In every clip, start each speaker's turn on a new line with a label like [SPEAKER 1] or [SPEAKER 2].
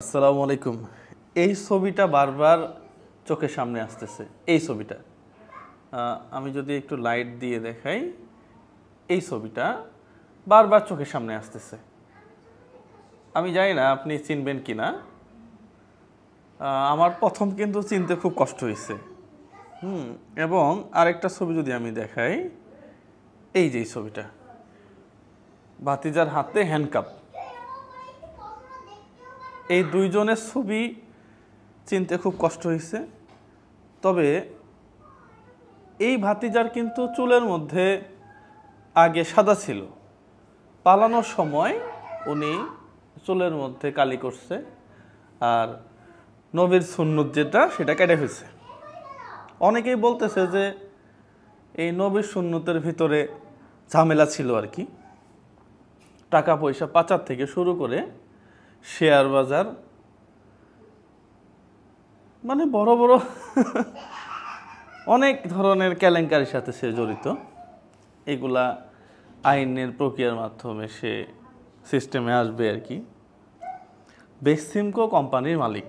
[SPEAKER 1] আসসালামু আলাইকুম। এই ছবিটা বারবার চোখের সামনে আসতেছে। এই ছবিটা আমি যদি একটু লাইট দিয়ে দেখাই, এই ছবিটা বারবার চোখের সামনে আসতেছে। আমি জানি না আপনি চিনবেন কি না। আমার প্রথম কিন্তু চিনতে খুব কষ্ট হয়েছে। এবং আরেকটা ছবি যদি আমি দেখাই, এই যে ছবিটা, ভাতিজার হাতে হ্যান্ডকাপ। এই দুইজনের ছবি চিনতে খুব কষ্ট হয়েছে। তবে এই ভাতিজার কিন্তু চুলের মধ্যে আগে সাদা ছিল, পালানোর সময় উনি চুলের মধ্যে কালি করছে, আর নবীর সুন্নত যেটা সেটা কেটে ফেলছে। অনেকেই বলতেছে যে এই নবীর সুন্নতের ভিতরে ঝামেলা ছিল আর কি, টাকা পয়সা পাচার থেকে শুরু করে শেয়ার বাজার, মানে বড় বড় অনেক ধরনের কেলেঙ্কারির সাথে সে জড়িত। এগুলা আইনের প্রক্রিয়ার মাধ্যমে সে সিস্টেমে আসবে আর কি। বেক্সিমকো কোম্পানির মালিক।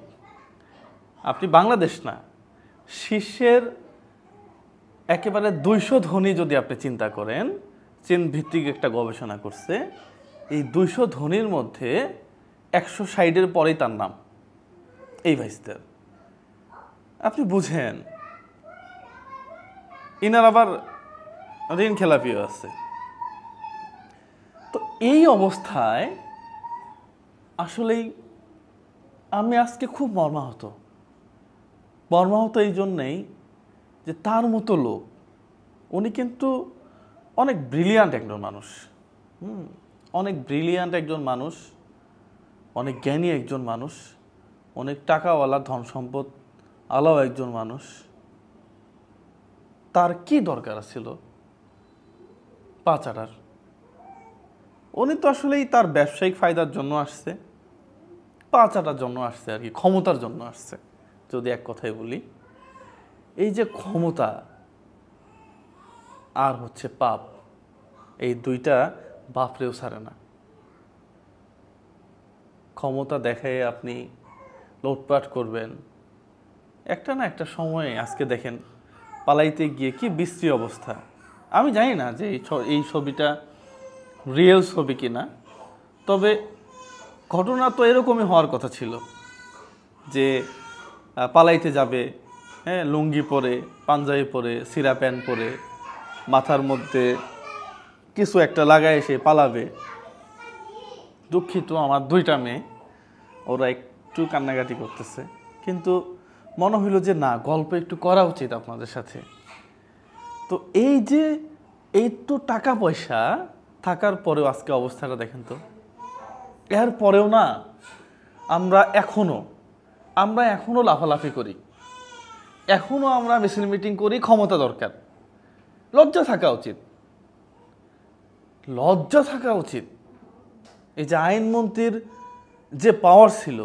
[SPEAKER 1] আপনি বাংলাদেশ না, শীর্ষের একেবারে 200 ধনী যদি আপনি চিন্তা করেন, চীন ভিত্তিক একটা গবেষণা করছে, এই 200 ধনীর মধ্যে 160-এর পরেই তার নাম এই ভাইস্তার। আপনি বুঝেন, ইনার আবার ঋণ খেলাপিও আছে। তো এই অবস্থায় আসলেই আমি আজকে খুব মর্মাহত এই জন্যেই যে তার মতো লোক, উনি কিন্তু অনেক ব্রিলিয়ান্ট একজন মানুষ, অনেক ব্রিলিয়ান্ট একজন মানুষ, অনেক জ্ঞানী একজন মানুষ, অনেক টাকাওয়ালা ধন সম্পদ আলাও একজন মানুষ। তার কি দরকার ছিল পাচারার? উনি তো আসলেই তার ব্যবসায়িক ফায়দার জন্য আসছে, পাচারার জন্য আসছে আর কি, ক্ষমতার জন্য আসছে। যদি এক কথায় বলি, এই যে ক্ষমতা আর হচ্ছে পাপ, এই দুইটা বাপরেও ছাড়ে না। ক্ষমতা দেখায় আপনি লুটপাট করবেন, একটা না একটা সময়ে আজকে দেখেন পালাইতে গিয়ে কি বিশ্রী অবস্থা। আমি জানি না যে এই ছবিটা রিয়েল ছবি কিনা, তবে ঘটনা তো এরকমই হওয়ার কথা ছিল যে পালাইতে যাবে, হ্যাঁ, লুঙ্গি পরে, পাঞ্জাবি পরে, সিরা প্যান্ট পরে, মাথার মধ্যে কিছু একটা লাগায় এসে পালাবে। দুঃখিত, আমার 2টা মেয়ে, ওরা একটু কান্নাকাটি করতেছে, কিন্তু মনে হইল যে না, গল্প একটু করা উচিত আপনাদের সাথে। তো এই যে এই তো টাকা পয়সা থাকার পরেও আজকে অবস্থাটা দেখেন তো। এর পরেও না আমরা এখনো লাফালাফি করি, এখনো আমরা মিছিল মিটিং করি, ক্ষমতা দরকার। লজ্জা থাকা উচিত। এই যে আইনমন্ত্রীর যে পাওয়ার ছিল,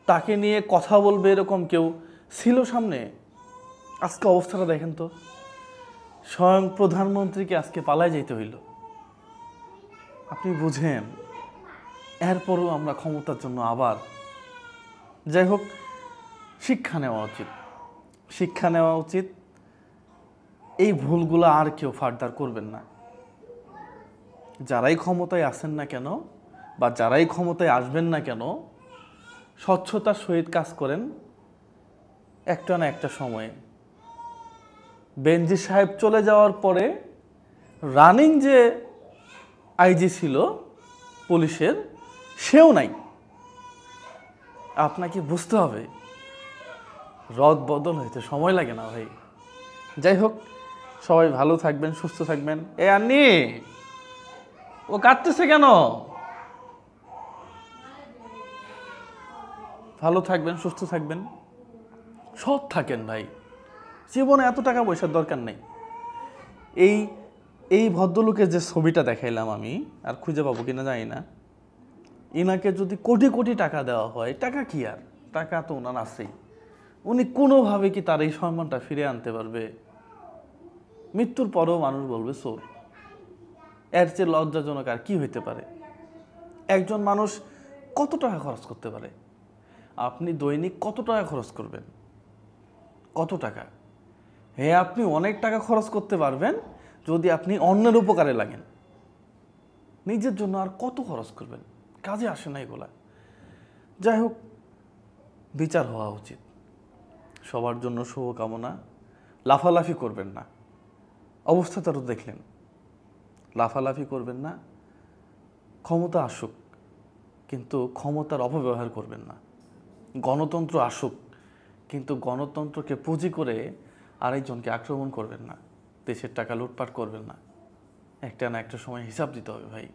[SPEAKER 1] তাকে নিয়ে কথা বলবে এরকম কেউ ছিল সামনে? আজকে অবস্থাটা দেখেন তো। স্বয়ং প্রধানমন্ত্রীকে আজকে পালায় যেতে হইল। আপনি বুঝেন, এরপরও আমরা ক্ষমতার জন্য আবার, যাই হোক, শিক্ষা নেওয়া উচিত। এই ভুলগুলো আর কেউ ফার্দার করবেন না। যারাই ক্ষমতায় আসেন না কেন বা যারাই ক্ষমতায় আসবেন না কেন, স্বচ্ছতার সহিত কাজ করেন। একটা না একটা সময়ে বেনজির সাহেব চলে যাওয়ার পরে রানিং যে আইজি ছিল পুলিশের, সেও নাই। আপনাকে বুঝতে হবে, রদ বদল হইতে সময় লাগে না ভাই। যাই হোক, সবাই ভালো থাকবেন, সুস্থ থাকবেন। এ আন্নি, ও কাঁদতেছে কেন? ভালো থাকবেন, সুস্থ থাকবেন, সৎ থাকেন ভাই। জীবনে এত টাকা পয়সার দরকার নেই। এই ভদ্রলোকের যে ছবিটা দেখাইলাম আমি, আর খুঁজে পাবো কিনা জানি না, ইনাকে যদি কোটি কোটি টাকা দেওয়া হয়, টাকা কি আর, টাকা তো ওনার আছেই, উনি কোনোভাবে কি তার এই সম্মানটা ফিরে আনতে পারবে? মৃত্যুর পরেও মানুষ বলবে চোর। এর চেয়ে লজ্জাজনক আর কি হইতে পারে? একজন মানুষ কত টাকা খরচ করতে পারে? আপনি দৈনিক কত টাকা খরচ করবেন? কত টাকা? আপনি অনেক টাকা খরচ করতে পারবেন যদি আপনি অন্যের উপকারে লাগেন। নিজের জন্য আর কত খরচ করবেন? কাজে আসে না এগুলা। যাই হোক, বিচার হওয়া উচিত। সবার জন্য শুভকামনা। লাফালাফি করবেন না, অবস্থা তো দেখলেন। লাফালাফি করবেন না। ক্ষমতা আসুক, কিন্তু ক্ষমতার অপব্যবহার করবেন না। গণতন্ত্র আসুক, কিন্তু গণতন্ত্রকে পুঁজি করে আরেকজনকে আক্রমণ করবেন না। দেশের টাকা লুটপাট করবেন না। একটা না একটা সময় হিসাব দিতে হবে ভাই,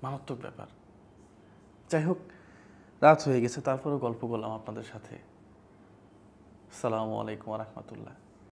[SPEAKER 1] মারাত্মক ব্যাপার। যাই হোক, রাত হয়ে গেছে, তারপরেও গল্প করলাম আপনাদের সাথে। আসসালামু আলাইকুম ওয়া রাহমাতুল্লাহ।